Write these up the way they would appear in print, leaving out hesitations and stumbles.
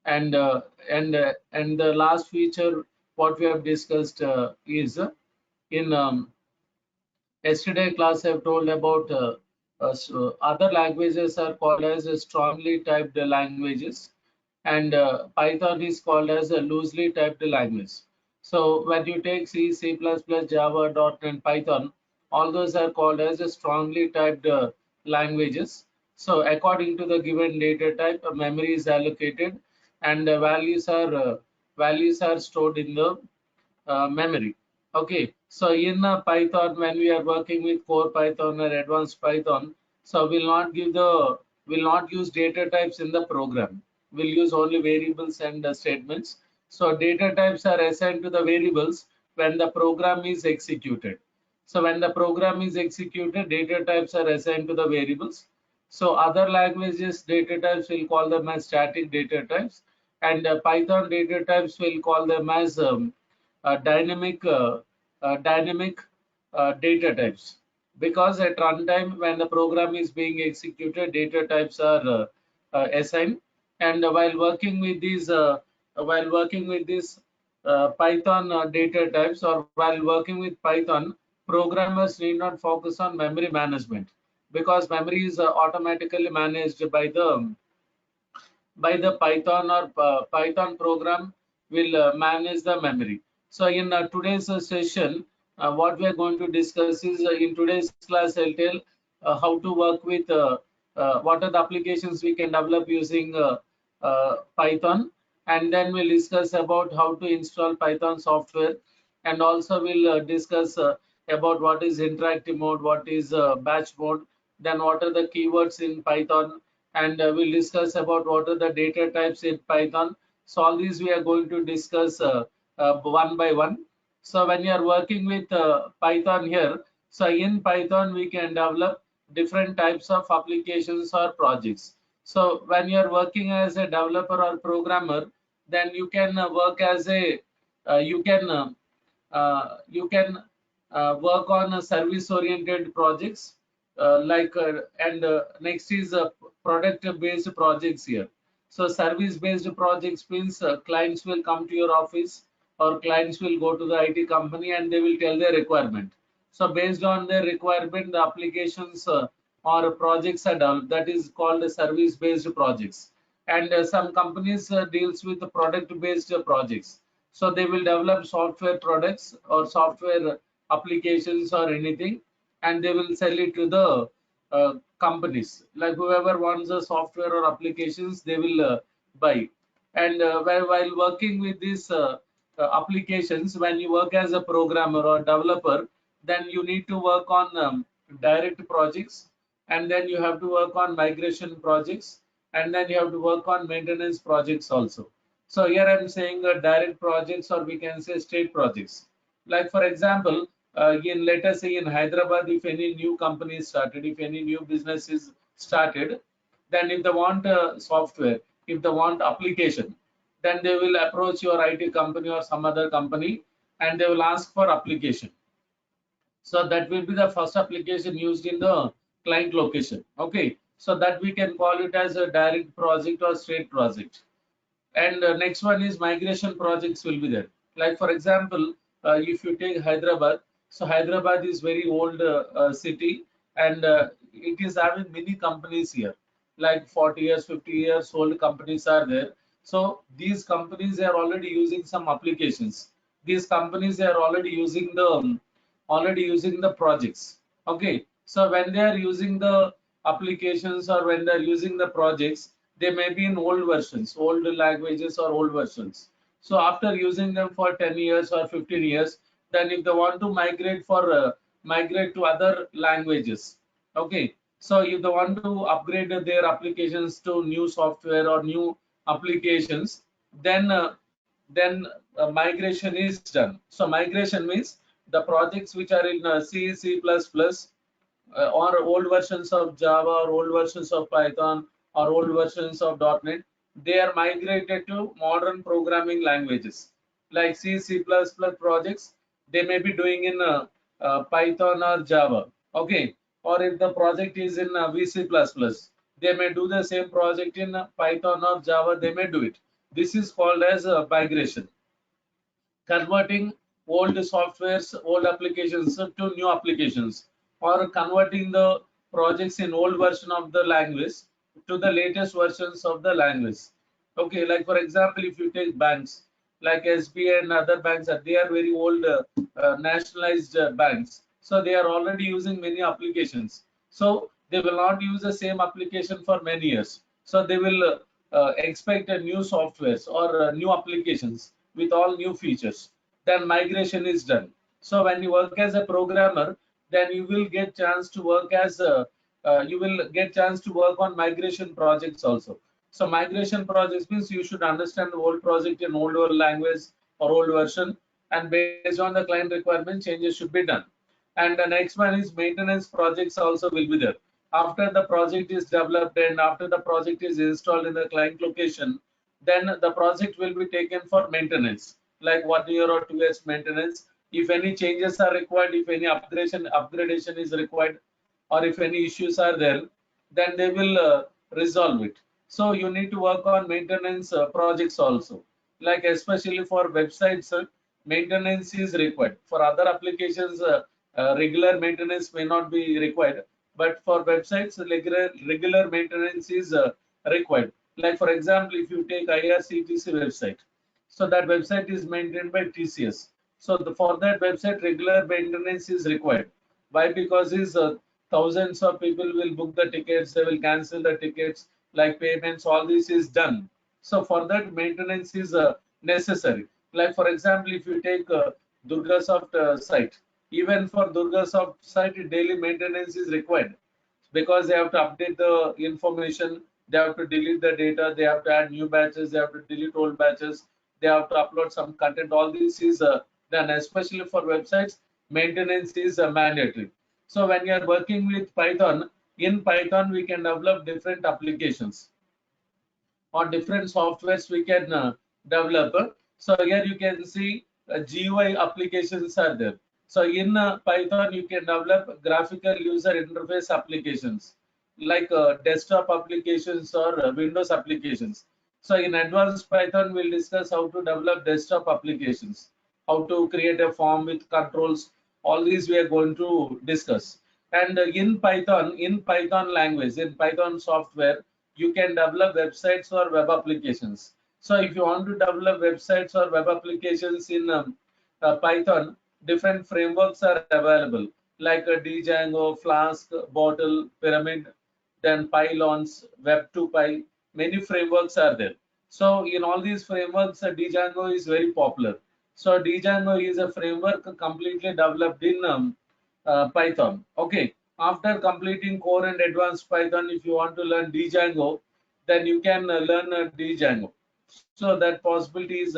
And and the last feature what we have discussed is in yesterday class I've told about so other languages are called as strongly typed languages, and Python is called as a loosely typed language. So when you take C, C++, Java, .NET, Python, all those are called as a strongly typed languages. So according to the given data type, a memory is allocated, and values are stored in the memory. Okay, so in Python, when we are working with core Python or advanced Python, so will not use data types in the program. We'll use only variables and statements. So data types are assigned to the variables when the program is executed. So when the program is executed, data types are assigned to the variables. So other languages data types will call them as static data types, and Python data types will call them as dynamic data types, because at runtime when the program is being executed, data types are assigned. And while working with these Python data types, or while working with Python, programmers need not focus on memory management, because memory is automatically managed by the Python, or Python program will manage the memory. So in today's session, what we are going to discuss is in today's class, I'll tell how to work with what are the applications we can develop using Python, and then we'll discuss about how to install Python software, and also we'll discuss about what is interactive mode, what is batch mode, then what are the keywords in Python, and we'll discuss about what are the data types in Python. So all these we are going to discuss one by one. So when you are working with Python here, so in Python we can develop different types of applications or projects. So when you are working as a developer or programmer, then you can work as a you can work on service oriented projects, and next is product based projects here. So service based projects means clients will come to your office, or clients will go to the IT company, and they will tell their requirement. So based on their requirement, the applications or projects are developed. That is called service based projects. And some companies deals with the product based projects. So they will develop software products or software applications or anything, and they will sell it to the companies. Like whoever wants the software or applications, they will buy. And while working with these applications, when you work as a programmer or developer, then you need to work on direct projects, and then you have to work on migration projects, and then you have to work on maintenance projects also. So here I'm saying direct projects, or we can say state projects. Like for example, in let us say in Hyderabad, if any new company is started, if any new business is started, then if they want software, if they want application, then they will approach your IT company or some other company, and they will ask for application. So that will be the first application used in the client location. Okay, so that we can call it as a direct project or straight project. And next one is migration projects will be there. Like for example, if you take Hyderabad, so Hyderabad is very old city, and it is having many companies here, like 40 years, 50 years old companies are there. So these companies are already using some applications. These companies are already using the projects. Okay, so when they are using the applications, or when they are using the projects, they may be in old versions, old languages or old versions. So after using them for 10 years or 15 years, then if they want to migrate to other languages, okay. So if they want to upgrade their applications to new software or new applications, then migration is done. So migration means the projects which are in C, C++, or old versions of Java, or old versions of Python, or old versions of .NET, they are migrated to modern programming languages like C, C++ projects. They may be doing in Python or Java. Okay, or if the project is in VC++, they may do the same project in Python or Java. They may do it. This is called as migration, converting old softwares, old applications to new applications, or converting the projects in old version of the language to the latest versions of the language. Okay, like for example, if you take banks like SBI and other banks, they are very old nationalized banks. So they are already using many applications. So they will not use the same application for many years. So they will expect a new softwares or new applications with all new features. Then migration is done. So when you work as a programmer, then you will get chance to work as a you will get chance to work on migration projects also. So migration projects means you should understand the old project in older language or old version, and based on the client requirement, changes should be done. And the next one is maintenance projects also will be there. After the project is developed and after the project is installed in the client location, then the project will be taken for maintenance, like 1 year or 2 years maintenance. If any changes are required, if any upgradation is required, or if any issues are there, then they will resolve it. So you need to work on maintenance projects also. Like especially for websites, maintenance is required. For other applications, regular maintenance may not be required, but for websites, regular maintenance is required. Like for example, if you take IRCTC website, so that website is maintained by TCS. So for that website, regular maintenance is required. Why? Because is thousands of people will book the tickets, they will cancel the tickets, like payments, all this is done. So for that, maintenance is necessary. Like for example, if you take durgasoft site, even for durgasoft site, daily maintenance is required, because they have to update the information, they have to delete the data, they have to add new batches, they have to delete old batches, they have to upload some content. All this is done, especially for websites. Maintenance is mandatory. So when you are working with Python, in Python we can develop different applications or different softwares we can develop. So here you can see GUI applications are there. So in Python you can develop graphical user interface applications like desktop applications or Windows applications. So in advanced Python we'll discuss how to develop desktop applications, how to create a form with controls. All these we are going to discuss. And in Python language, in Python software, you can develop websites or web applications. So if you want to develop websites or web applications in Python, different frameworks are available like Django, Flask, Bottle, Pyramid, then Pylons, Web2Py. Many frameworks are there. So in all these frameworks, Django is very popular. So Django is a framework completely developed in Python. Okay. After completing core and advanced Python, if you want to learn Django, then you can learn Django. So that possibility is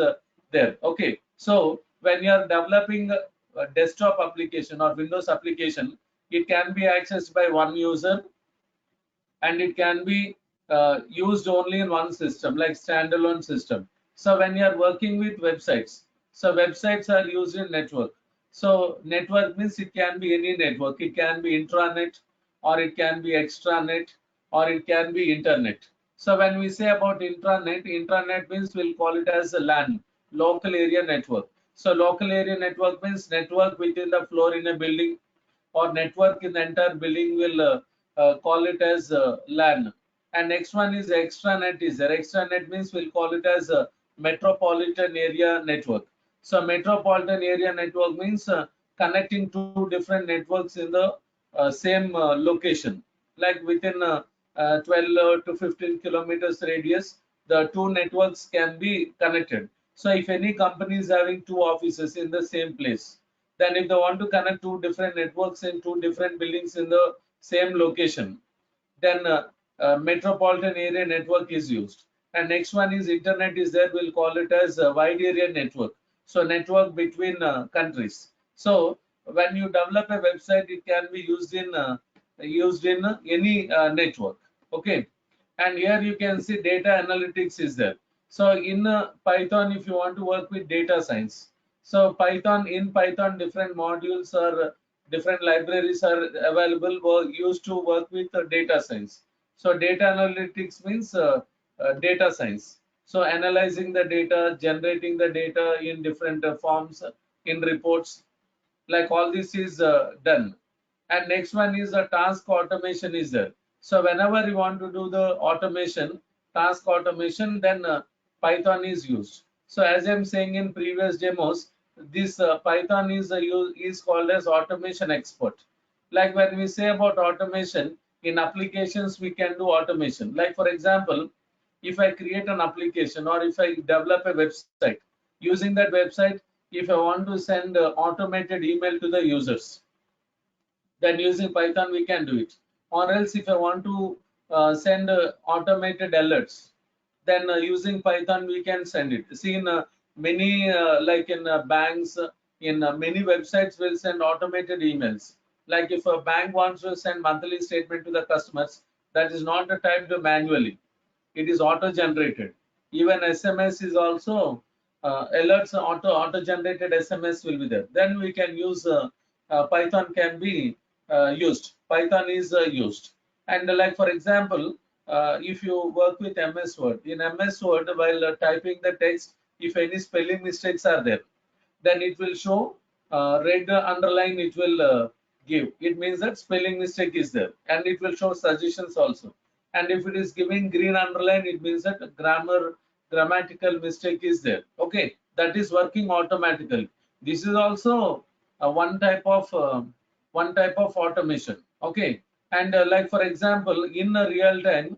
there. Okay. So when you are developing a desktop application or Windows application, it can be accessed by one user, and it can be used only in one system, like standalone system. So when you are working with websites, so websites are used in network. So network means it can be any network. It can be intranet, or it can be extranet, or it can be internet. So when we say about intranet means we'll call it as a LAN, local area network. So local area network means network within the floor in a building, or network in the entire building, will call it as LAN. And next one is extranet is there. Extranet means we'll call it as a metropolitan area network. So metropolitan area network means connecting two different networks in the same location, like within 12 to 15 kilometers radius, the two networks can be connected. So if any company is having two offices in the same place, then if they want to connect two different networks in two different buildings in the same location, then metropolitan area network is used. And next one is internet is there, we'll call it as a wide area network. So network between countries. So when you develop a website, it can be used in any network. Okay. And here you can see data analytics is there. So in Python, if you want to work with data science, so in Python, different modules or different libraries are available or used to work with data science. So data analytics means data science. So analyzing the data, generating the data in different forms in reports, like all this is done. And next one is the task automation is there. So whenever you want to do the automation, task automation, then Python is used. So as I'm saying in previous demos, this Python is called as automation expert. Like when we say about automation in applications, we can do automation. Like for example, if I create an application or if I develop a website, using that website, if I want to send automated email to the users, then using Python we can do it. Or else if I want to send automated alerts, then using Python we can send it. See in many like in banks, in many websites will send automated emails. Like if a bank wants to send monthly statement to the customers, that is not typed manually, it is auto generated. Even SMS is also alerts, auto generated SMS will be there. Then we can use Python can be used. Python is used. And like for example, if you work with MS Word, in MS Word while typing the text, if any spelling mistakes are there, then it will show red underline, it will give. It means that spelling mistake is there, and it will show suggestions also. And if it is giving green underline, it means that grammatical mistake is there. Okay, that is working automatically. This is also one type of automation. Okay, and like for example, in a real time,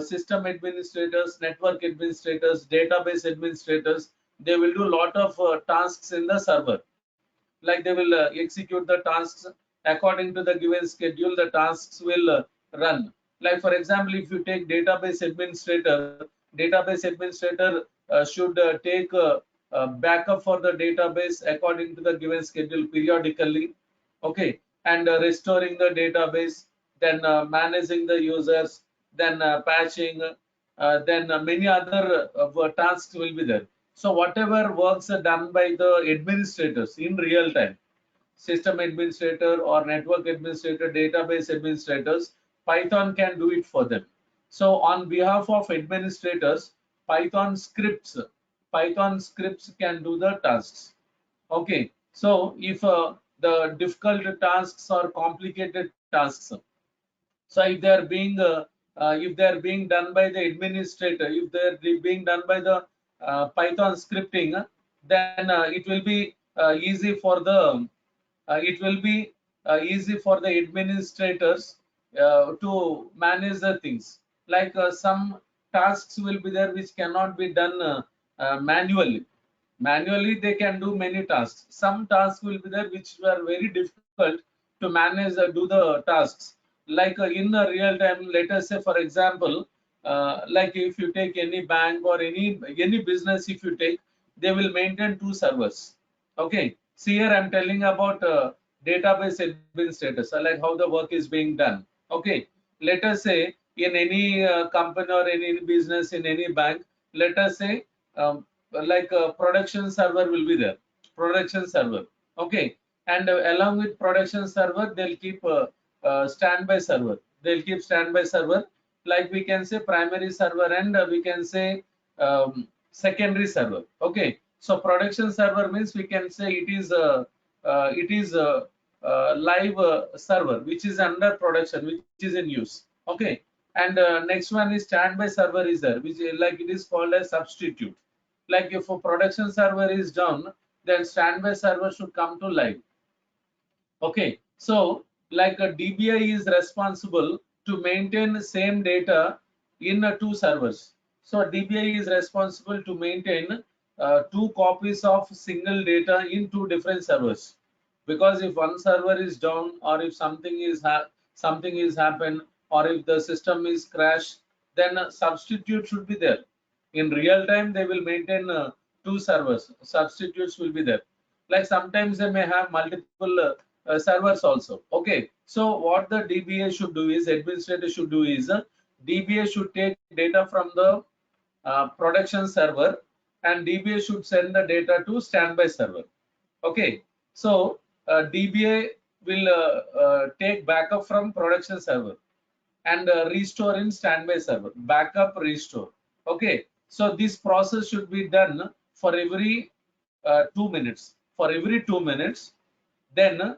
system administrators, network administrators, database administrators, they will do a lot of tasks in the server. Like they will execute the tasks according to the given schedule, the tasks will run. Like for example, if you take database administrator should take backup for the database according to the given schedule periodically. Okay, and restoring the database, then managing the users, then patching, then many other tasks will be there. So whatever works are done by the administrators in real time, system administrator or network administrator, database administrators, Python can do it for them. So on behalf of administrators, Python scripts can do the tasks. Okay, so if the difficult tasks or complicated tasks, so if they are being done by the administrator, if they are being done by the Python scripting, then it will be easy for the administrators to manage the things. Like some tasks will be there which cannot be done manually. Manually, they can do many tasks. Some tasks will be there which were very difficult to manage, do the tasks. Like in a real time, let us say, for example, like if you take any bank or any business, if you take, they will maintain two servers. Okay. See here, I'm telling about database administrators, like how the work is being done. Okay. Let us say in any company or any business in any bank, let us say like a production server will be there, production server. Okay, and along with production server they'll keep standby server, like we can say primary server, and we can say secondary server. Okay, so production server means we can say it is a live server which is under production, which is in use. Okay, and next one is standby server is there, which like it is called as substitute. Like if a production server is down, then standby server should come to live. Okay, so like a DBA is responsible to maintain the same data in two servers. So DBA is responsible to maintain two copies of single data in two different servers. Because if one server is down, or if something is happened, or if the system is crashed, then a substitute should be there. In real time, they will maintain two servers. Substitutes will be there. Like sometimes they may have multiple servers also. Okay, so what the DBA should do is, administrator should do is, DBA should take data from the production server, and DBA should send the data to standby server. Okay, so DBA will take backup from production server and restore in standby server. Backup, restore. Okay, So this process should be done for every 2 minutes. For every 2 minutes, then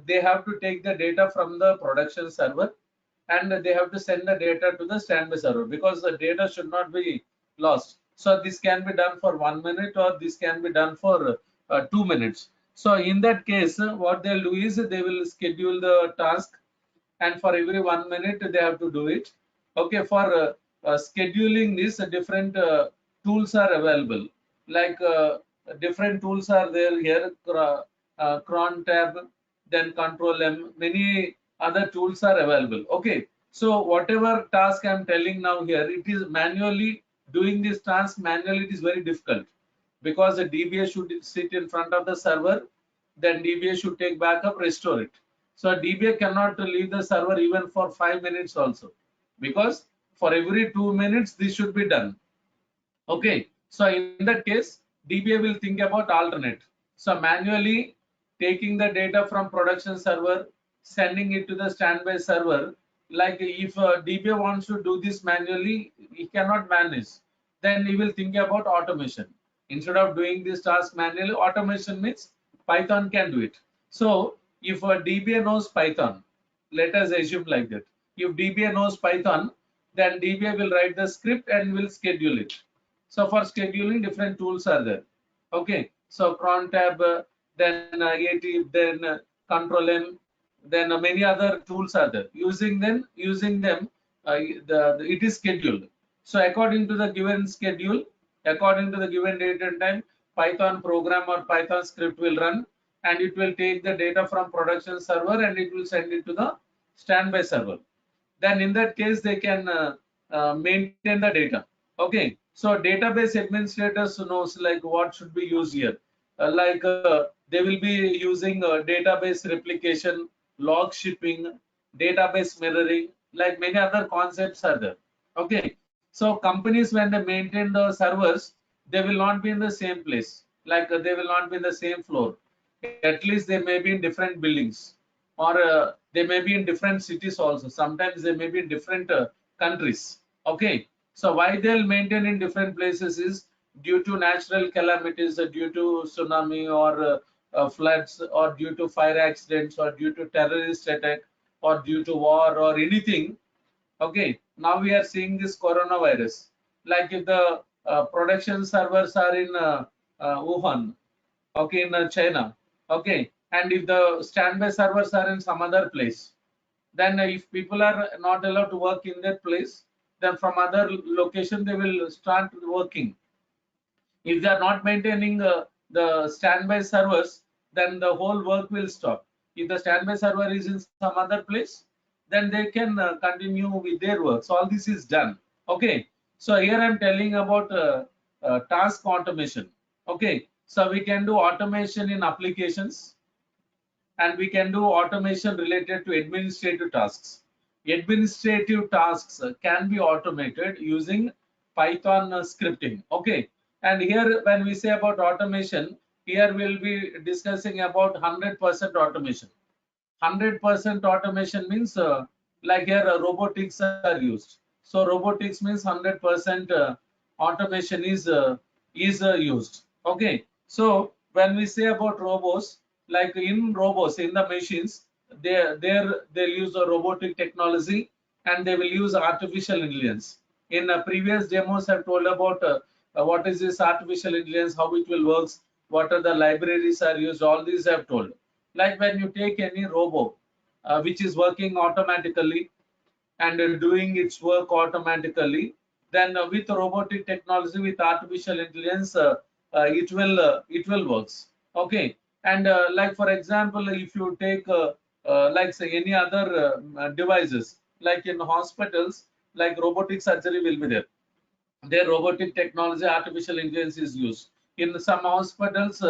they have to take the data from the production server, and they have to send the data to the standby server, because the data should not be lost. So this can be done for 1 minute, or this can be done for 2 minutes. So in that case, what they'll do is they will schedule the task, and for every 1 minute they have to do it. Okay, for scheduling this, different tools are available. Like different tools are there here, cron tab, then control M, many other tools are available. Okay, so whatever task I'm telling now here, it is manually doing this task manually, it is very difficult, because the DBA should sit in front of the server, then DBA should take backup, restore it. So DBA cannot leave the server even for 5 minutes also, because for every 2 minutes this should be done. Okay, so in that case, DBA will think about alternate. So manually taking the data from production server, sending it to the standby server. Like if DBA wants to do this manually, he cannot manage. Then he will think about automation. Instead of doing this task manually, automation means Python can do it. So if a DBA knows Python, let us assume like that. If DBA knows Python, then DBA will write the script and will schedule it. So for scheduling, different tools are there. Okay, so cron tab, then AT, then control M, then many other tools are there. Using them, it is scheduled. So according to the given schedule, according to the given date and time, Python program or Python script will run, and it will take the data from production server and it will send it to the standby server. Then in that case, they can maintain the data. Okay, so database administrators knows like what should be used here. They will be using database replication, log shipping, database mirroring, like many other concepts are there. Okay, so companies, when they maintain the servers, they will not be in the same place. Like they will not be in the same floor. At least they may be in different buildings, or they may be in different cities also. Sometimes they may be in different countries. Okay, so why they'll maintain in different places is due to natural calamities, due to tsunami, or floods, or due to fire accidents, or due to terrorist attack, or due to war, or anything. Okay, now we are seeing this coronavirus. Like if the production servers are in Wuhan, okay, in China, okay, and if the standby servers are in some other place, then if people are not allowed to work in that place, then from other location they will start working. If they are not maintaining the standby servers, then the whole work will stop. If the standby server is in some other place, then they can continue with their work. So all this is done. Okay, so here I'm telling about task automation. Okay, so we can do automation in applications, and we can do automation related to administrative tasks. Administrative tasks can be automated using Python scripting. Okay, and here when we say about automation, here we'll be discussing about 100% automation. 100% automation means like here robotics are used. So robotics means 100% automation is used. Okay, so when we say about robots, like in robots, in the machines, they'll use a robotic technology, and they will use artificial intelligence. In previous demos, I've told about what is this artificial intelligence, how it will works, what are the libraries are used, all these I've told. Like when you take any robot which is working automatically and doing its work automatically, then with robotic technology, with artificial intelligence, it will works. Okay, and like for example, if you take like say any other devices, like in hospitals, like robotic surgery will be there. Their robotic technology, artificial intelligence is used. In some hospitals,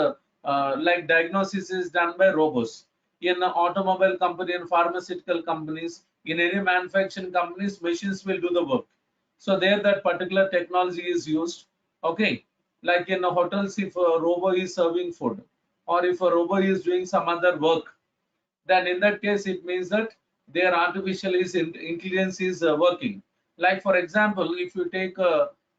like diagnosis is done by robots. In automobile company and pharmaceutical companies, in any manufacturing companies, machines will do the work. So there that particular technology is used. Okay, like in hotels, if a robot is serving food, or if a robot is doing some other work, then in that case it means that their artificial intelligence is working. Like for example, if you take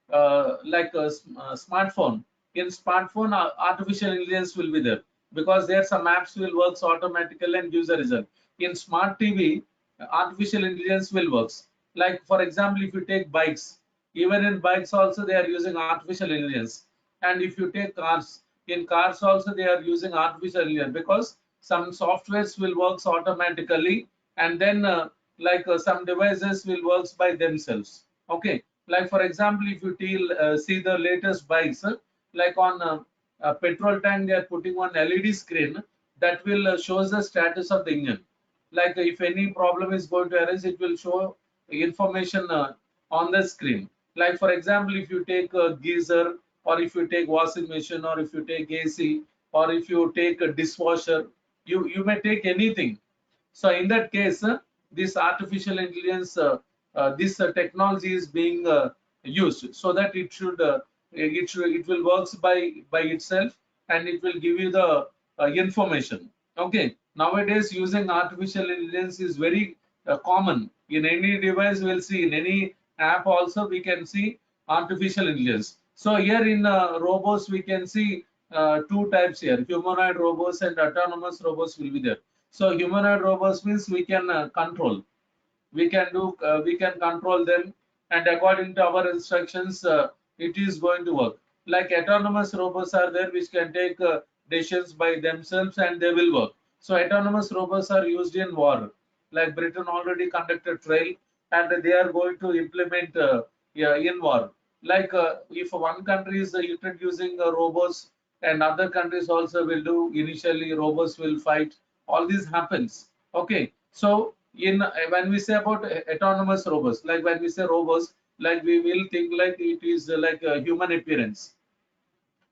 like a smartphone. In smartphone, artificial intelligence will be there because there some apps will works automatically and gives a result. In smart TV, artificial intelligence will works. Like for example, if you take bikes, even in bikes also they are using artificial intelligence. And if you take cars, in cars also they are using artificial intelligence because some softwares will works automatically, and then some devices will works by themselves. Okay, like for example, if you see the latest bikes, like on a petrol tank, they are putting one LED screen that will shows the status of the engine. Like if any problem is going to arise, it will show information on the screen. Like for example, if you take a geyser, or if you take washing machine, or if you take AC, or if you take a dishwasher, you may take anything. So in that case, this artificial intelligence, this technology is being used so that it will works by itself, and it will give you the information. Okay. Nowadays, using artificial intelligence is very common. In any device, we'll see in any app also we can see artificial intelligence. So here in robots, we can see two types here: humanoid robots and autonomous robots will be there. So humanoid robots means we can control, we can control them, and according to our instructions, it is going to work. Like autonomous robots are there which can take decisions by themselves and they will work. So autonomous robots are used in war. Like Britain already conducted trial, and they are going to implement yeah, in war. Like if one country is introducing robots, and other countries also will do, initially robots will fight, all this happens. Okay, so in when we say about autonomous robots, like when we say robots, like we will think like it is like a human appearance.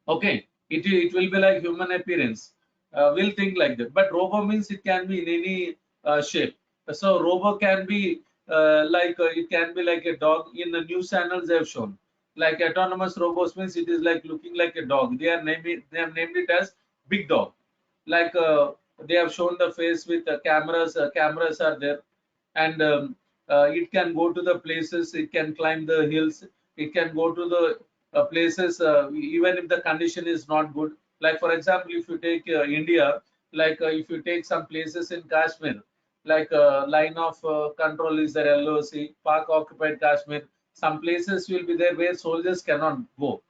Okay, it will be like human appearance. We'll think like that. But robo means it can be in any shape. So robo can be it can be like a dog. In the news channels they have shown. Like autonomous robots means it is like looking like a dog. They have named it as big dog. Like they have shown the face with cameras. Cameras are there, and it can go to the places. It can climb the hills. It can go to the places even if the condition is not good. Like for example, if you take India, like if you take some places in Kashmir, like line of control is there, LOC, Park occupied Kashmir. Some places will be there where soldiers cannot go.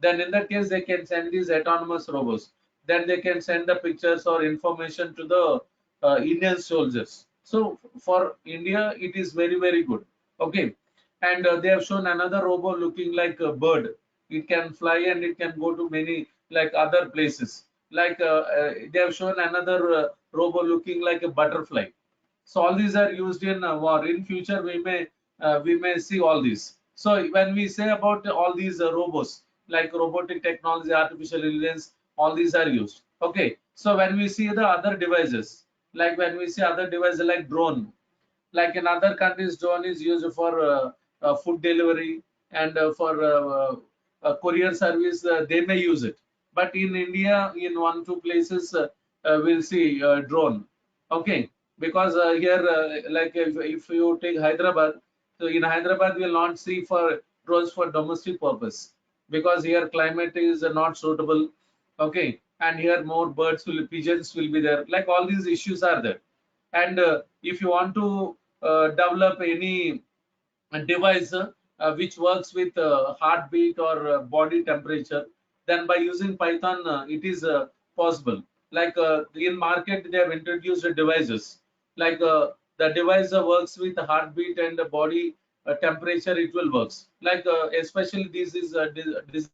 Then in that case, they can send these autonomous robots. Then they can send the pictures or information to the Indian soldiers. So for India, it is very, very good. Okay. And they have shown another robot looking like a bird. It can fly and it can go to many like other places. Like they have shown another robot looking like a butterfly. So all these are used in war. In future, we may see all these. So when we say about all these robots, like robotic technology, artificial intelligence, all these are used. Okay. So when we see the other devices, like when we see other devices like drone, like in other countries, drone is used for food delivery and for courier service. They may use it, but in India, in one two places, we'll see drone. Okay, because here, like if you take Hyderabad, so in Hyderabad we'll not see for drones for domestic purpose because here climate is not suitable. Okay, and here more birds will, pigeons will be there. Like all these issues are there. And if you want to develop any device which works with heartbeat or body temperature, then by using Python, it is possible. Like in market, they have introduced devices. Like the device works with heartbeat and the body temperature, it will works. Like especially this is designed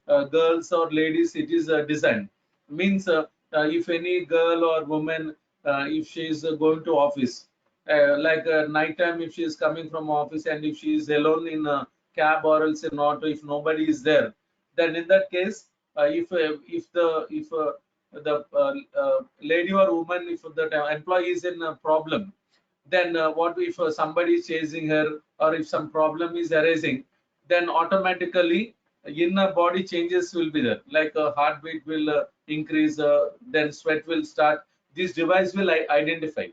for girls or ladies, it is designed. Means if any girl or woman, if she is going to office, like night time, if she is coming from office and if she is alone in a cab or else in auto, if nobody is there, then in that case, if the lady or woman, if the employee is in a problem, then what if somebody is chasing her, or if some problem is arising, then automatically inner body changes will be there, like heartbeat will increase, then sweat will start. This device will identify,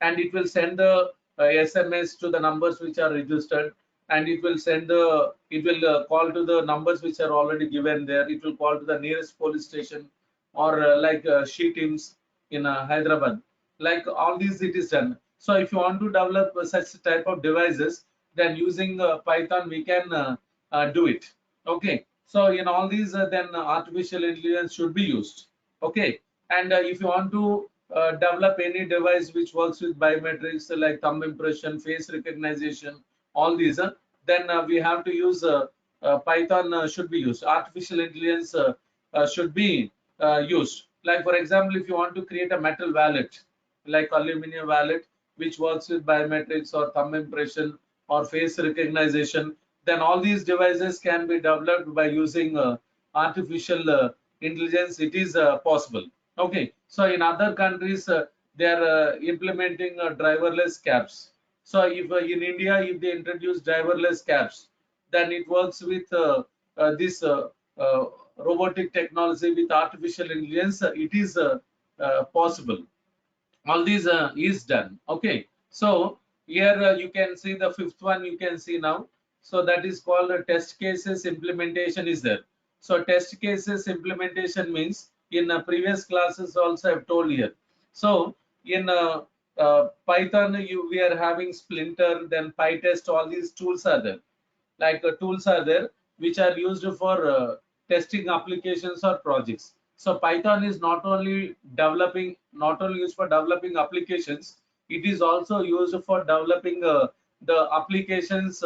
and it will send the SMS to the numbers which are registered, and it will send the, it will call to the numbers which are already given there. It will call to the nearest police station, or like she teams in Hyderabad. Like all these it is done. So if you want to develop such type of devices, then using Python we can do it. Okay. So in all these, then artificial intelligence should be used. Okay. And if you want to develop any device which works with biometrics like thumb impression, face recognition, all these, then we have to use Python should be used. Artificial intelligence should be used. Like for example, if you want to create a metal wallet, like aluminum wallet, which works with biometrics or thumb impression or face recognition, then all these devices can be developed by using artificial intelligence. It is possible. Okay, so in other countries, they are implementing driverless cabs. So if in India, if they introduce driverless cabs, then it works with this robotic technology with artificial intelligence. It is possible. All these is done. Okay, so here you can see the fifth one. You can see now. So that is called test cases implementation is there. So test cases implementation means in previous classes also I've told here. So in Python, we are having Splinter, then PyTest. All these tools are there. Like tools are there which are used for testing applications or projects. So Python is not only developing, not only used for developing applications, it is also used for developing the applications.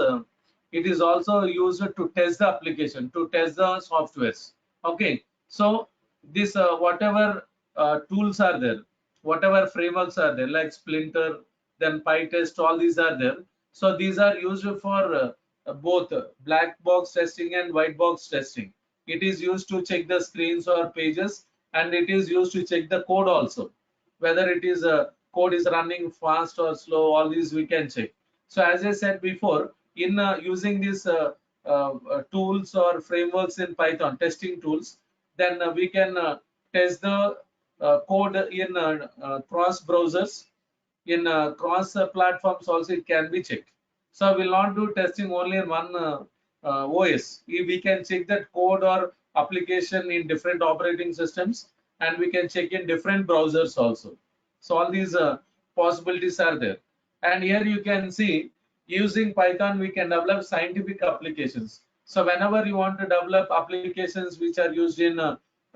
It is also used to test the application, to test the softwares. Okay, so this whatever tools are there, whatever frameworks are there, like Splinter, then PyTest, all these are there. So these are used for both black box testing and white box testing. It is used to check the screens or pages, and it is used to check the code also, whether it is code is running fast or slow. All these we can check. So as I said before, in using these tools or frameworks in Python, testing tools, then we can test the code in cross browsers, in cross platforms also it can be checked. So we'll not do testing only in one OS. We can check that code or application in different operating systems, and we can check in different browsers also. So all these possibilities are there. And here you can see, using Python we can develop scientific applications. So whenever you want to develop applications which are used in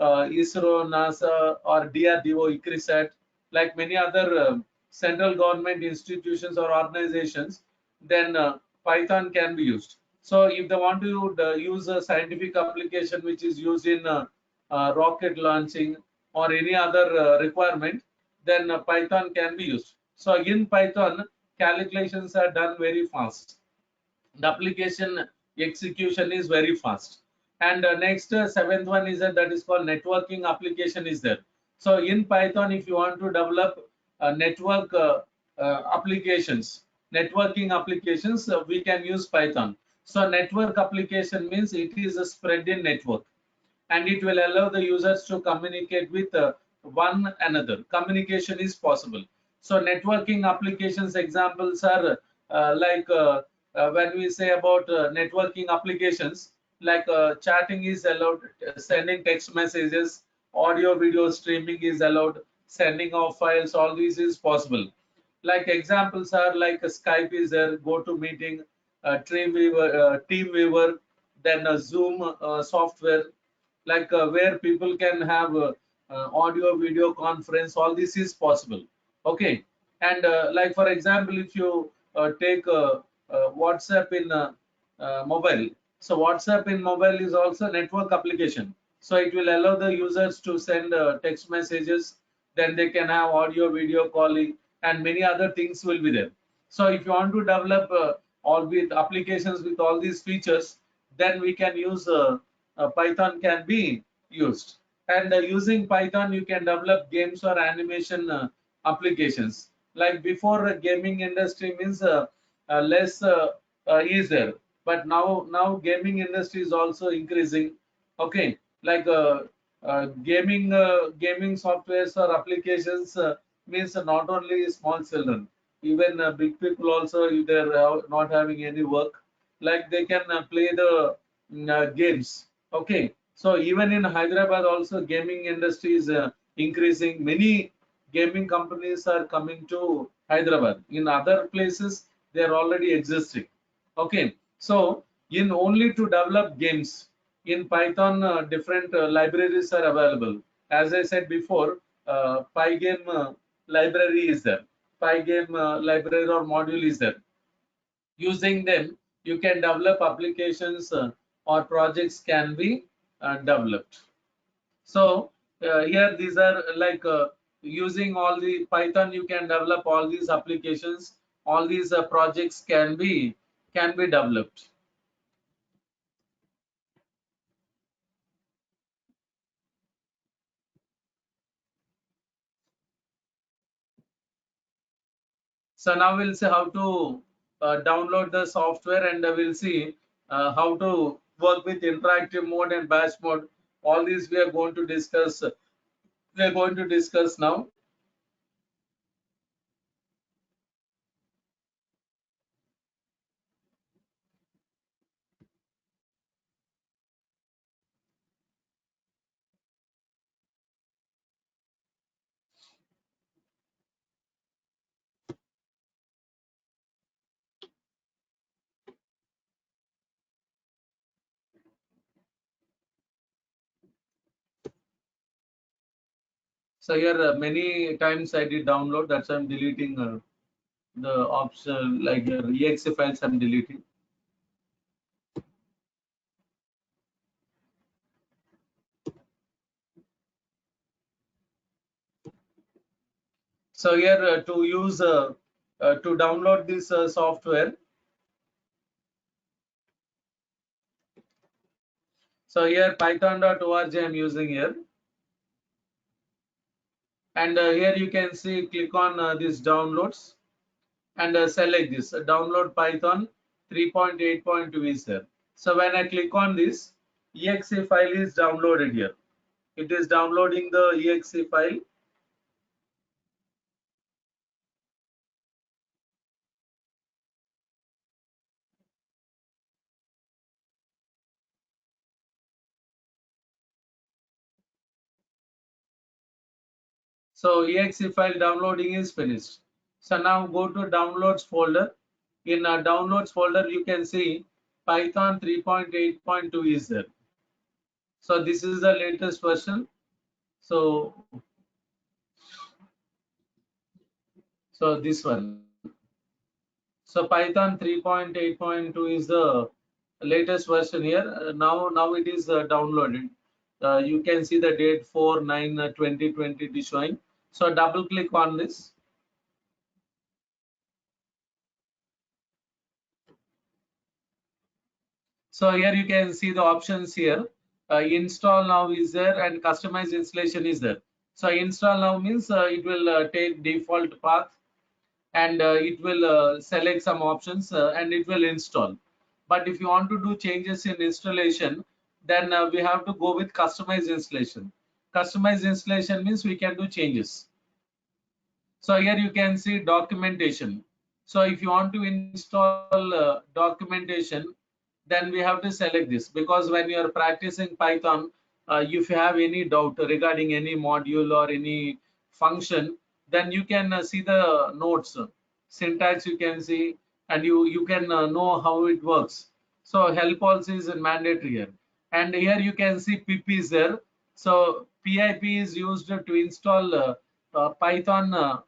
ISRO, NASA, or DRDO, ICRISAT, like many other central government institutions or organizations, then Python can be used. So if they want to use a scientific application which is used in rocket launching or any other requirement, then Python can be used. So in Python, calculations are done very fast. The application execution is very fast. And next seventh one is that is called networking application is there. So in Python, if you want to develop network applications, networking applications, we can use Python. So network application means it is a spread in network, and it will allow the users to communicate with one another. Communication is possible. So networking applications examples are when we say about networking applications, like chatting is allowed, sending text messages, audio video streaming is allowed, sending of files, all these is possible. Like examples are like Skype is there, GoToMeeting, Teamweaver, then Zoom software, like where people can have audio video conference. All this is possible. Okay, and like for example, if you take WhatsApp in mobile, so WhatsApp in mobile is also a network application. So it will allow the users to send text messages, then they can have audio video calling, and many other things will be there. So if you want to develop all with applications with all these features, then we can use Python can be used. And using Python, you can develop games or animation applications. Like before, gaming industry means less is there, but now gaming industry is also increasing. Okay, like gaming softwares or applications means not only small children, even big people also, if they're not having any work, like they can play the games. Okay, so even in Hyderabad also gaming industry is increasing. Many gaming companies are coming to Hyderabad. In other places they are already existing. Okay, so in only to develop games in Python, different libraries are available. As I said before, Pygame library is there. Pygame library or module is there. Using them, you can develop applications or projects can be developed. So here these are like using all the Python, you can develop all these applications. All these projects can be developed. So now we'll see how to download the software, and we'll see how to work with interactive mode and batch mode. All these we are going to discuss. We are going to discuss now. So here many times I did download. That's why I'm deleting the option like exe files. I'm deleting. So here to use to download this software. So here python.org I'm using here, and here you can see click on this downloads, and select this download Python 3.8.2 is there. So when I click on this, exe file is downloaded here. It is downloading the exe file. So exe file downloading is finished. So now go to downloads folder. In a downloads folder, you can see Python 3.8.2 is there. So this is the latest version. So this one. So Python 3.8.2 is the latest version here. Now it is downloaded. You can see the date 4/9/2020 is showing. So double click on this. So here you can see the options here. Install now is there, and customize installation is there. So install now means it will take default path, and it will select some options and it will install. But if you want to do changes in installation, then we have to go with customized installation. Customized installation means we can do changes. So here you can see documentation. So if you want to install documentation, then we have to select this, because when you are practicing Python, if you have any doubt regarding any module or any function, then you can see the notes, syntax you can see, and you can know how it works. So help also is mandatory here, and here you can see pip is there. So pip is used to install Python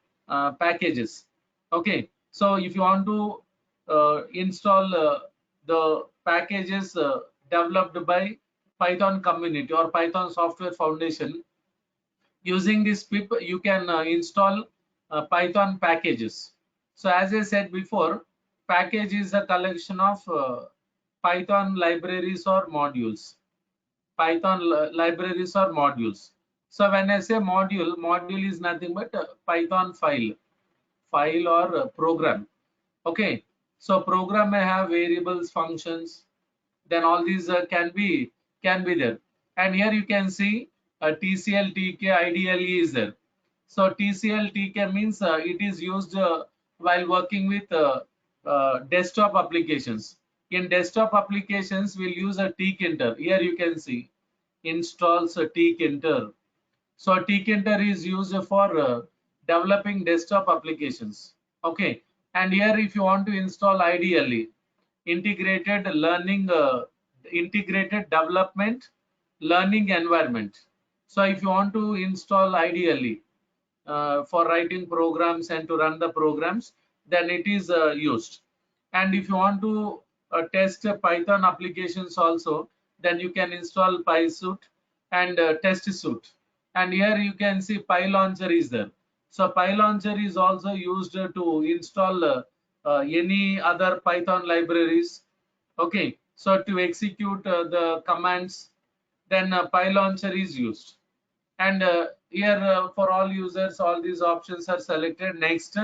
packages. Okay, so if you want to install the packages developed by Python community or Python software foundation, using this pip you can install Python packages. So as I said before, package is a collection of Python libraries or modules. Python libraries or modules. So when I say module, module is nothing but a Python file or program. Okay, so program may have variables, functions, then all these can be there. And here you can see TCL, TK, IDLE is there. So TCL, TK means it is used while working with desktop applications. In desktop applications, we'll use a tkinter. Here you can see installs a tkinter. So tkinter is used for developing desktop applications. Okay, and here if you want to install ideally integrated learning, integrated development learning environment. So if you want to install ideally for writing programs and to run the programs, then it is used. And if you want to test Python applications also, then you can install PySuit and test suite. And here you can see PyLauncher is there. So PyLauncher is also used to install any other Python libraries. Okay, so to execute the commands, then PyLauncher is used. And here for all users, all these options are selected. Next,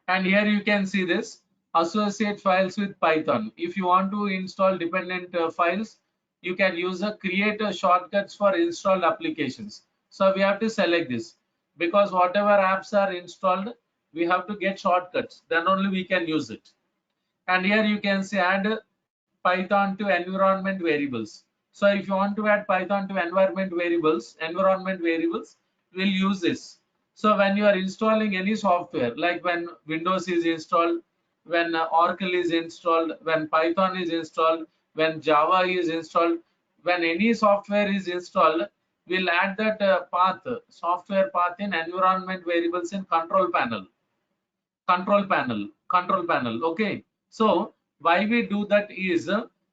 and here you can see this associate files with Python. If you want to install dependent files, you can use a create a shortcuts for installed applications. So we have to select this because whatever apps are installed, we have to get shortcuts. Then only we can use it. And here you can say add Python to environment variables. So if you want to add Python to environment variables, we'll use this. So when you are installing any software, like when Windows is installed, when Oracle is installed, when Python is installed, when Java is installed, when any software is installed, we'll add that path, software path in environment variables in control panel. Okay, so why we do that is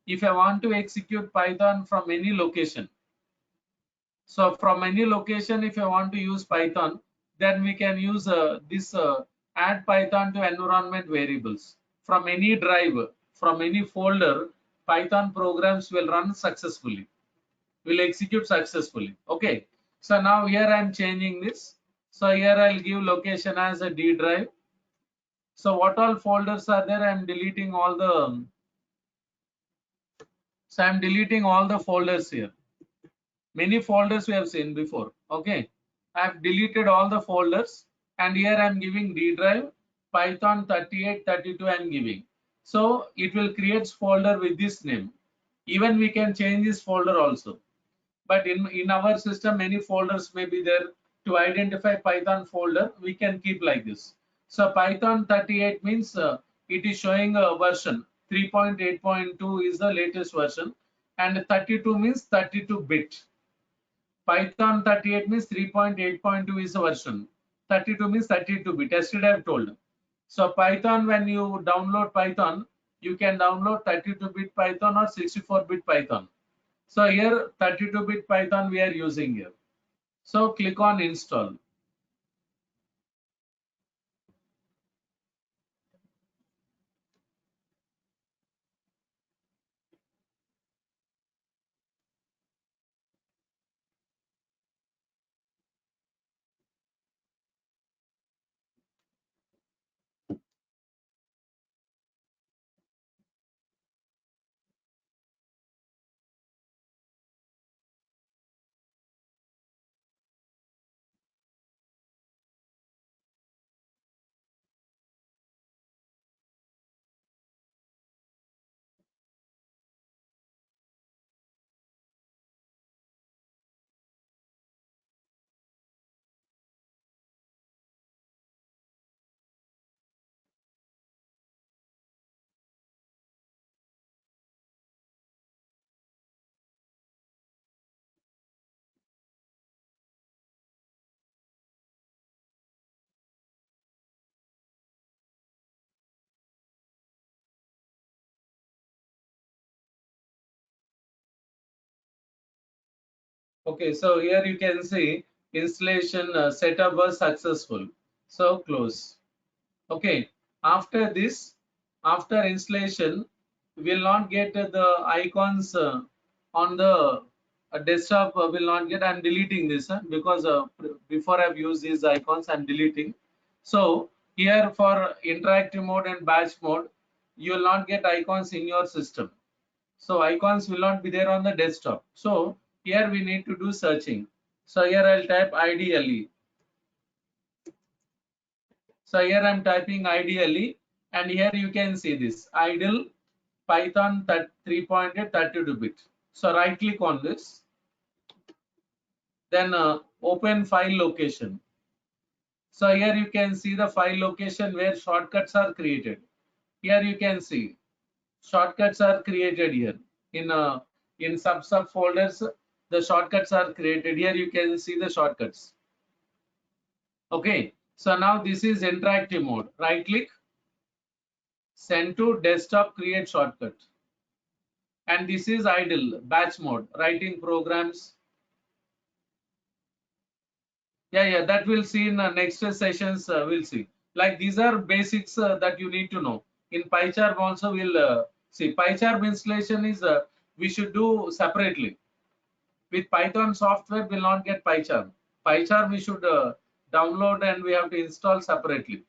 if I want to execute Python from any location, so from any location if I want to use Python, then we can use this add Python to environment variables from any drive, from any folder. Python programs will run successfully, will execute successfully. Okay, so now here I am changing this. So here I'll give location as a D drive. So what all folders are there? I'm deleting all the, so I'm deleting all the folders here. Many folders we have seen before. Okay, I've deleted all the folders and here I'm giving D drive Python 3832 I'm giving. So it will create folder with this name. Even we can change this folder also. But in our system, many folders may be there. To identify Python folder, we can keep like this. So Python 38 means it is showing a version 3.8.2 is the latest version, and 32 means 32-bit. Python 38 means 3.8.2 is the version. 32 means 32-bit. Yesterday I've told. So Python, when you download Python, you can download 32-bit Python or 64-bit Python. So here 32-bit Python we are using here. So click on install. Okay, so here you can see installation setup was successful. So close. Okay, after this, after installation, we will not get the icons on the desktop. Will not get. I'm deleting this because before I've used these icons, I'm deleting. So here for interactive mode and batch mode, you will not get icons in your system. So icons will not be there on the desktop. So here we need to do searching. So here I'll type ideally. So here I'm typing ideally And here you can see this idle Python 3.8 32-bit. So right click on this, then open file location. So here you can see the file location where shortcuts are created. Here you can see shortcuts are created here in sub folders. The shortcuts are created here. You can see the shortcuts. Okay, so now this is interactive mode. Right click, send to desktop, create shortcut. And this is idle batch mode, writing programs. Yeah, that we'll see in next sessions. We'll see. Like these are basics that you need to know. In PyCharm also we'll see. PyCharm installation is we should do separately. With Python software, we'll not get PyCharm. PyCharm we should download and we have to install separately.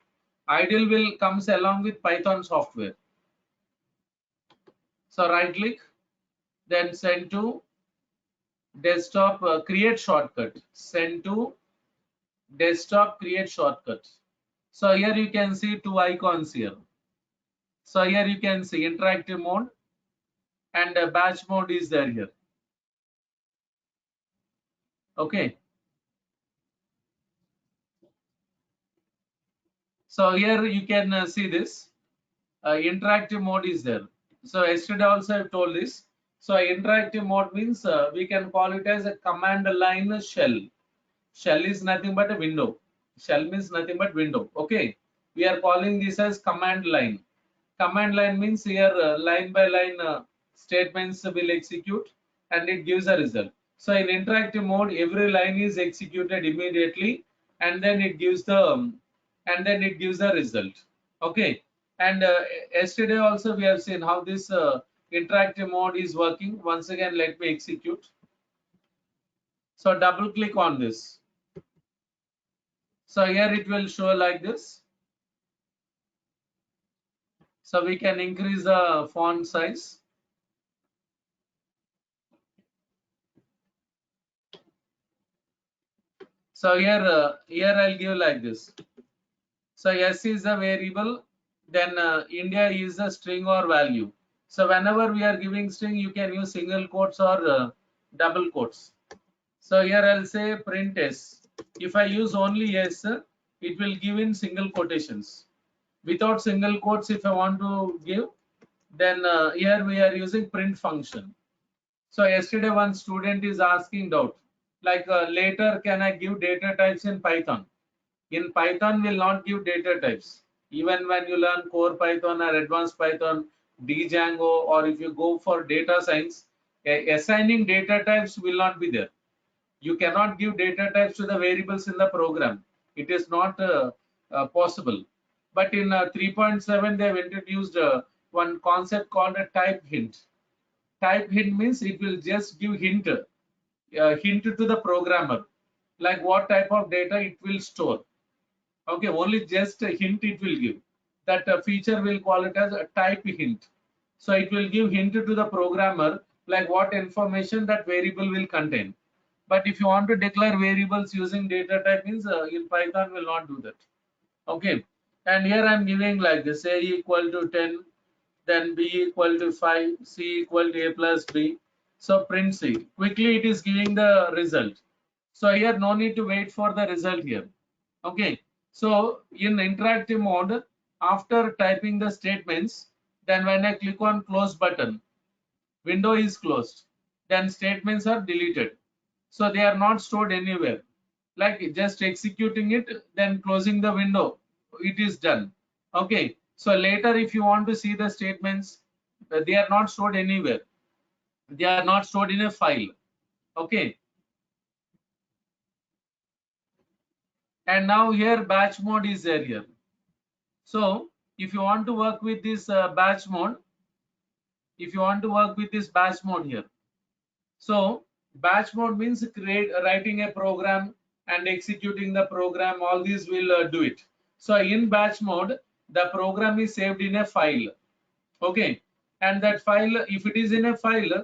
Idle will comes along with Python software. So right click, then send to desktop, create shortcut. Send to desktop, create shortcut. So here you can see two icons here. So here you can see interactive mode and batch mode is there here. Okay. So here you can see this interactive mode is there. So yesterday also I told this. So interactive mode means we can call it as a command line shell. Shell is nothing but a window. Shell means nothing but window. Okay. We are calling this as command line. Command line means here line by line statements will execute and it gives a result. So in interactive mode, every line is executed immediately and then it gives the result. Okay. And yesterday also we have seen how this interactive mode is working. Once again, let me execute. So double click on this. So here it will show like this. So we can increase the font size. So here I'll give like this. So S is a variable, then India is a string or value. So whenever we are giving string, you can use single quotes or double quotes. So here I'll say print S. If I use only S, it will give in single quotations. Without single quotes, if I want to give, then here we are using print function. So yesterday one student is asking doubt, like later can I give data types in Python? In Python will not give data types. Even when you learn core Python or advanced Python, Django, or if you go for data science, assigning data types will not be there. You cannot give data types to the variables in the program. It is not possible. But in 3.7, they have introduced one concept called a type hint. Type hint means it will just give hint to the programmer, like what type of data it will store. Okay, only just a hint it will give. That feature will call it as a type hint. So it will give hint to the programmer like what information that variable will contain. But if you want to declare variables using data type means in Python will not do that. Okay, and here I'm giving like this: a equal to 10, then b equal to 5, c equal to a plus b. So print c. Quickly it is giving the result. So here no need to wait for the result here. Okay, so in interactive mode, after typing the statements, then when I click on close button, window is closed, then statements are deleted. So they are not stored anywhere. Like just executing it, then closing the window, it is done. Okay, so later if you want to see the statements, they are not stored anywhere. They are not stored in a file. Okay, and now here batch mode is there here. So if you want to work with this batch mode, here, so batch mode means writing a program and executing the program. All these will do it. So in batch mode, the program is saved in a file. Okay, and that file, if it is in a file,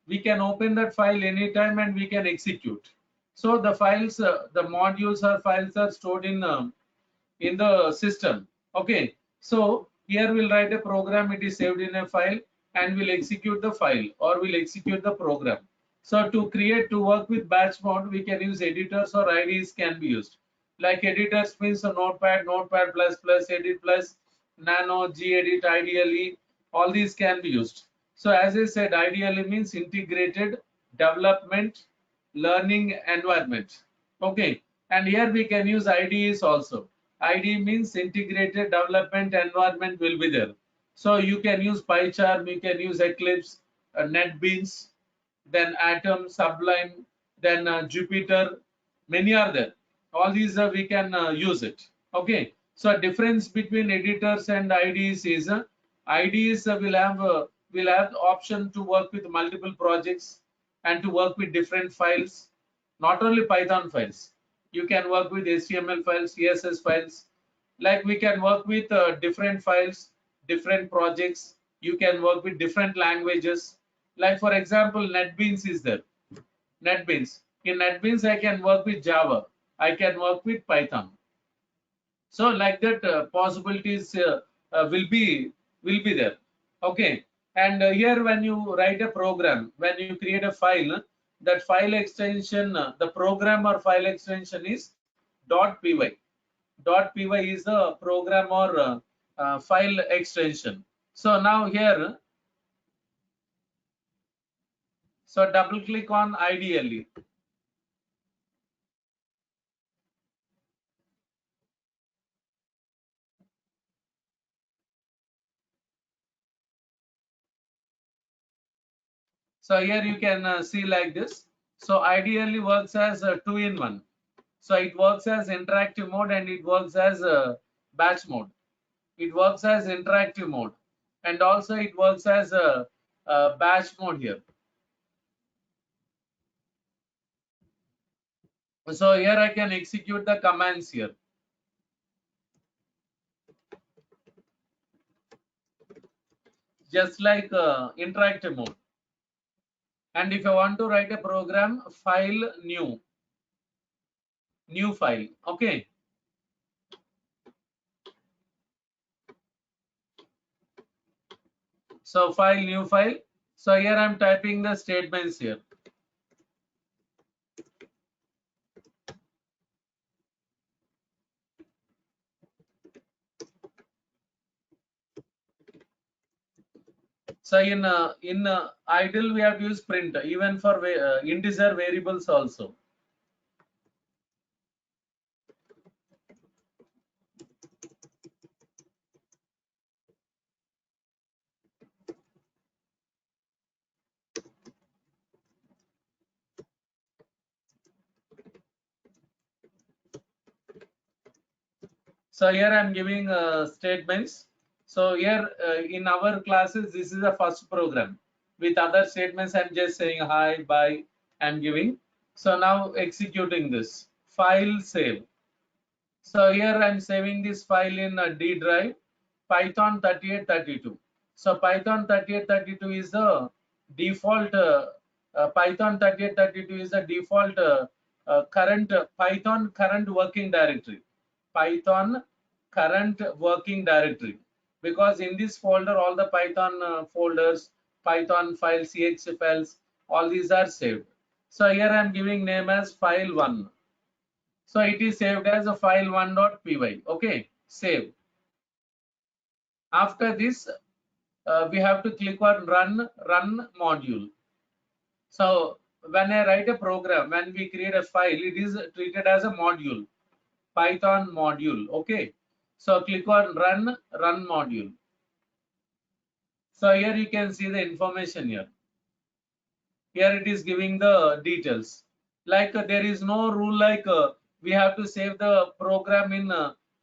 we can open that file anytime and we can execute. So the files, the modules or files are stored in the system. Okay, so Here we'll write a program, it is saved in a file, and we'll execute the file or we'll execute the program. So to work with batch mode, we can use editors or IDEs can be used. Like editors means a notepad, notepad plus plus, edit plus, nano, gedit, ideally, all these can be used. So as I said, ideally means integrated development learning environment. Okay, and here we can use IDEs also. IDE means integrated development environment will be there. So you can use PyCharm, you can use Eclipse, NetBeans, then Atom, Sublime, then Jupyter, many are there. All these we can use it. Okay, so difference between editors and IDEs is IDEs will have the option to work with multiple projects and to work with different files, not only Python files. You can work with HTML files, CSS files. Like we can work with different files, different projects. You can work with different languages. Like for example, NetBeans is there. NetBeans. In NetBeans, I can work with Java. I can work with Python. So like that, possibilities will be there. Okay. And here, when you write a program, when you create a file, that file extension, the program or file extension is .py. .py is the program or file extension. So now here, so double click on IDLE. So here you can see like this. So ideally works as a two-in-one. So it works as interactive mode and it works as batch mode. It works as interactive mode and also it works as a batch mode here. So here I can execute the commands here. Just like interactive mode. And if I want to write a program, file new file. Okay. So file, new file. So here I'm typing the statements here. So in idle we have used print even for integer variables also. So here I'm giving statements. So here in our classes, this is the first program. With other statements, I'm just saying hi, bye, I'm giving. So now executing this. File save. So here I'm saving this file in a D drive, Python 3832. So Python 3832 is the default, Python 3832 is the default current Python current working directory. Python current working directory. Because in this folder, all the Python folders, Python files, exe files, all these are saved. So here I'm giving name as file1. So it is saved as a file1.py. Okay, save. After this, we have to click on run module. So when I write a program, when we create a file, it is treated as a module, Python module. Okay, so click on run module. So here you can see the information here. Here it is giving the details. Like there is no rule like we have to save the program in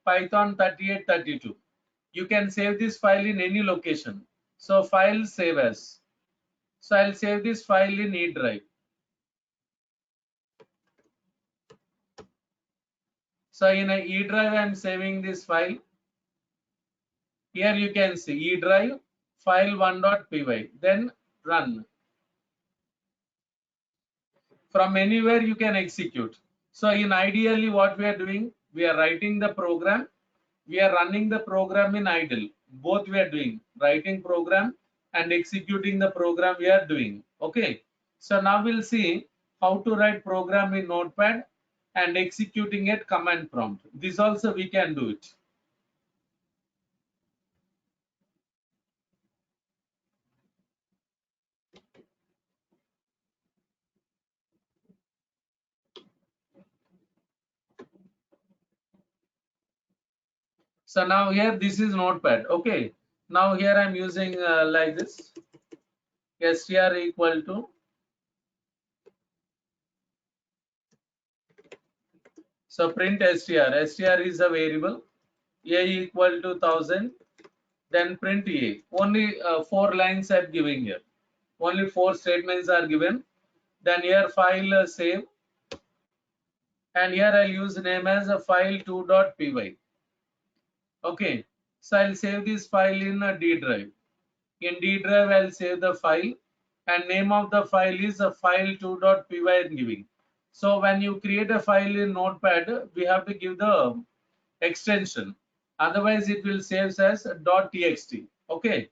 Python 3832. You can save this file in any location. So file save as. So I'll save this file in E drive. So in a E drive I'm saving this file. Here you can see E drive file1.py. Then run. From anywhere you can execute. So in ideally what we are doing, we are writing the program, we are running the program in idle. both we are doing, writing program and executing the program we are doing. Okay, so now we'll see how to write program in notepad and executing it command prompt. This also we can do it. So now here this is notepad. Okay, now here I'm using like this, str equal to, so print str is a variable, a equal to 1000, then print a. Only 4 lines are giving here, only 4 statements are given. Then here file save, and here I'll use name as a file2.py. Okay, so I'll save this file in a D drive. In D drive, I'll save the file, and name of the file is a file2.py I'm giving. So when you create a file in Notepad, we have to give the extension. Otherwise, it will save as .txt. Okay,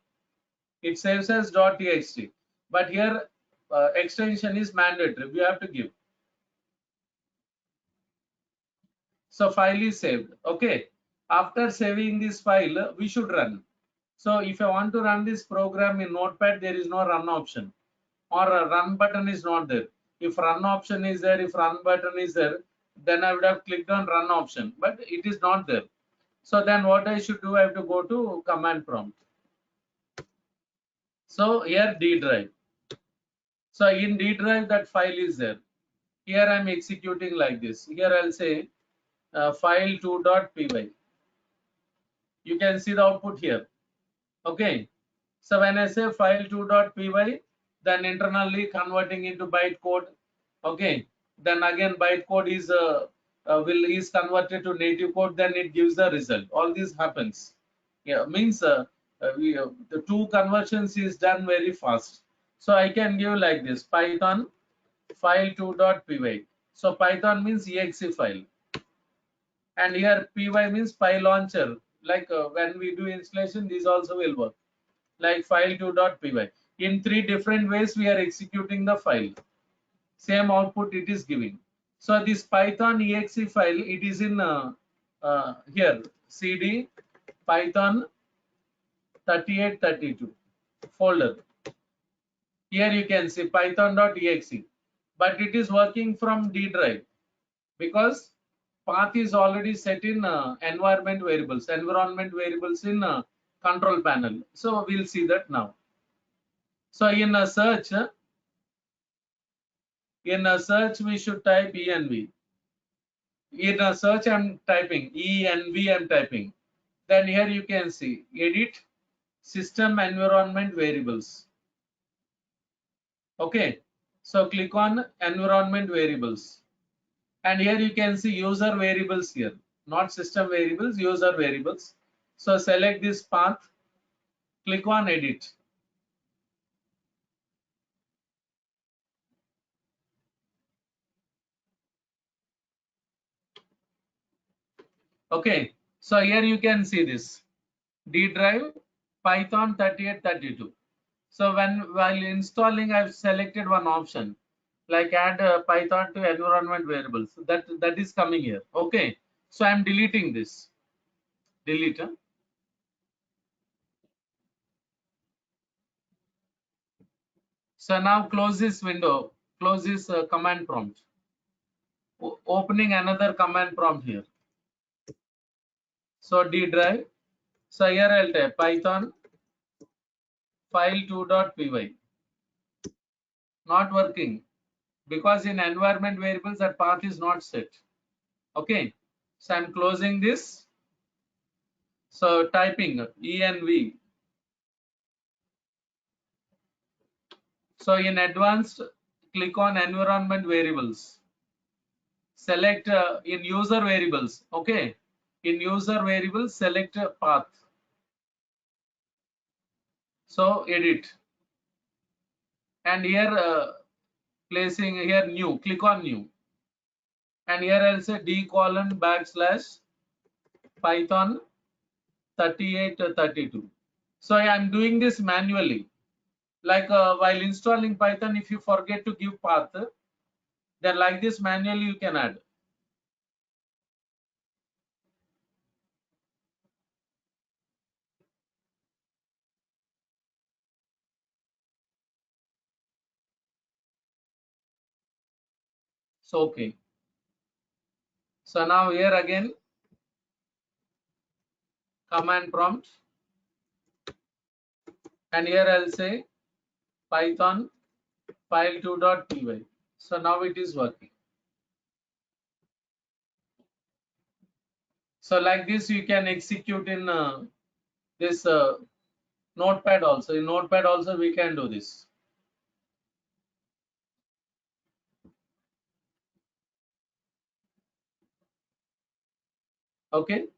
it saves as .txt. But here, extension is mandatory. We have to give. So file is saved. Okay. After saving this file, we should run. So if I want to run this program in Notepad, there is no run option, or a run button is not there. If run option is there, if run button is there, then I would have clicked on run option, but it is not there. So then what I should do, I have to go to command prompt. So here D drive. So in D drive, that file is there. Here I'm executing like this. Here I'll say file2.py. You can see the output here. Okay, so when I say file2.py, then internally converting into bytecode. Okay, then again bytecode is converted to native code, then it gives the result. All this happens. Yeah, means the two conversions is done very fast. So I can give like this, Python file2.py. So Python means exe file, and here py means py launcher. Like when we do installation, this also will work. Like file2.py. In 3 different ways we are executing the file. Same output it is giving. So this Python exe file, it is in here cd Python 3832 folder. Here you can see python.exe, but it is working from D drive because path is already set in environment variables in control panel. So we'll see that now. So in a search, we should type env. In a search I'm typing env, I'm typing. Then here you can see edit system environment variables. Okay, so click on environment variables, and here you can see user variables here, not system variables, user variables. So select this path, click on edit. Okay, so here you can see this D drive Python 3832. So while installing, I've selected one option like add Python to environment variables. That is coming here. Okay, so I'm deleting this. Delete. So now close this window. Close this command prompt. Opening another command prompt here. So D drive. So here I'll type Python file2.py. Not working because in environment variables that path is not set. Okay, so I'm closing this. So typing env. So in advanced, click on environment variables. Select in user variables. Okay, in user variables, select path. So edit, and here placing here new. Click on new, and here I'll say d:\/ Python 38, 32. So I am doing this manually. Like while installing Python, if you forget to give path, then like this manually you can add. So okay. So now here again command prompt, and here I'll say Python file2.py. So now it is working. So like this you can execute in this notepad also. In notepad also we can do this. Okay.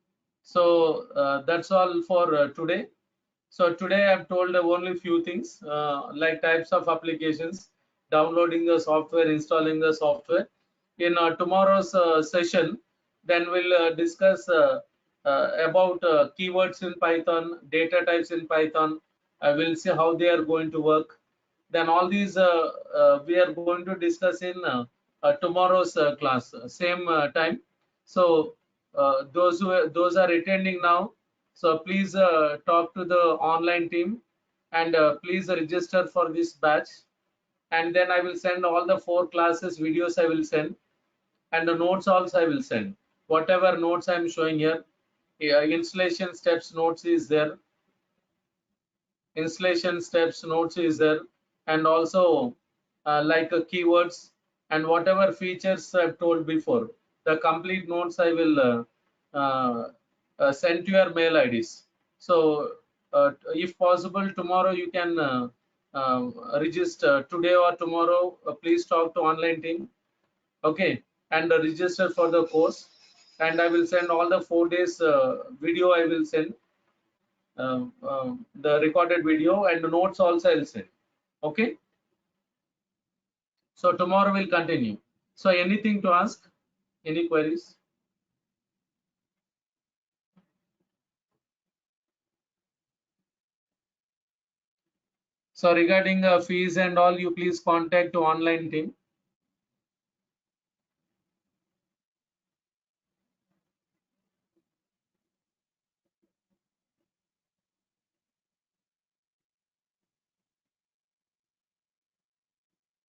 So that's all for today. So today I've told only few things like types of applications, downloading the software, installing the software. In tomorrow's session, then we'll discuss about keywords in Python, data types in Python. We'll see how they are going to work. Then all these we are going to discuss in tomorrow's class, same time. So those are attending now, so please talk to the online team, and please register for this batch. And then I will send all the 4 classes videos I will send, and the notes also I will send. Whatever notes I am showing here, installation steps notes is there, installation steps notes is there, and also like keywords and whatever features I've told before. The complete notes I will send to your mail IDs. So if possible, tomorrow you can register today or tomorrow. Please talk to online team, okay, and register for the course. And I will send all the 4 days video. I will send the recorded video, and the notes also I'll send. Okay. So tomorrow we'll continue. So anything to ask? Any queries? So regarding fees and all, you please contact to online team.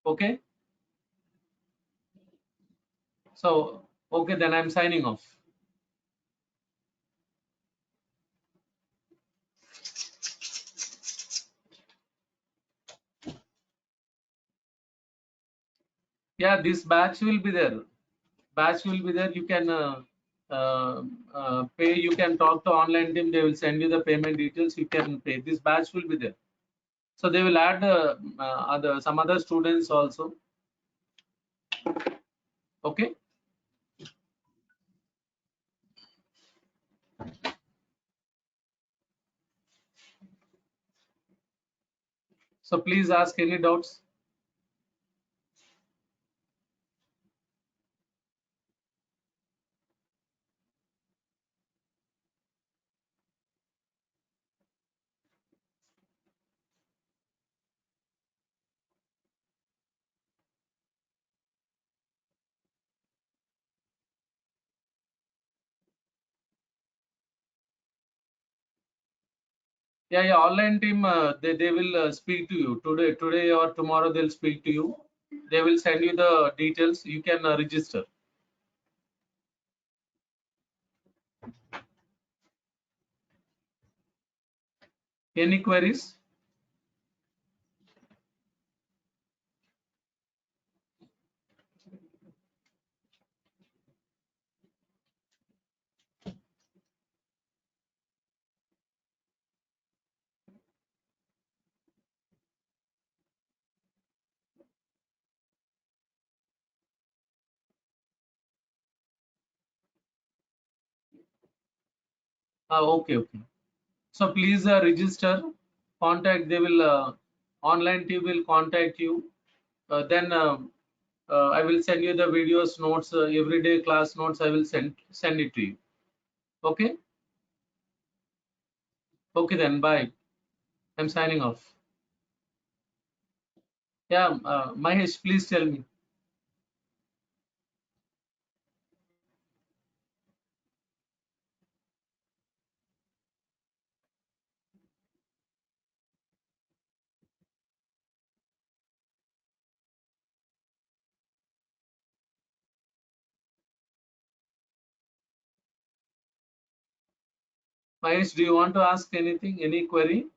Okay. So okay, then I'm signing off. Yeah, this batch will be there. Batch will be there. You can pay. You can talk to online team. They will send you the payment details. You can pay. This batch will be there. So they will add some other students also. Okay. So please ask any doubts. Yeah, yeah. Online team, they will speak to you today or tomorrow. They'll speak to you. They will send you the details. You can register. Any queries? Okay, okay. So please register. Contact. They will online team will contact you. Then I will send you the videos, notes, everyday class notes. I will send it to you. Okay. Okay then, bye. I'm signing off. Yeah, Mahesh, please tell me. Mahesh, do you want to ask anything, any query?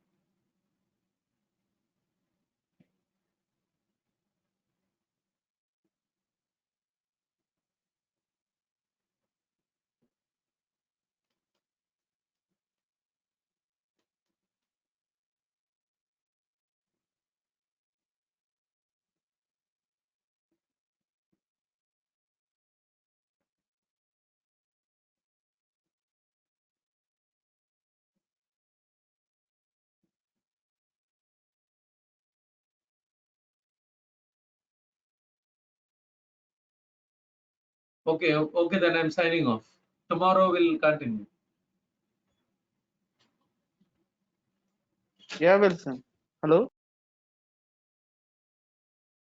Okay, okay, then I'm signing off. Tomorrow we'll continue. Yeah, Wilson. Hello?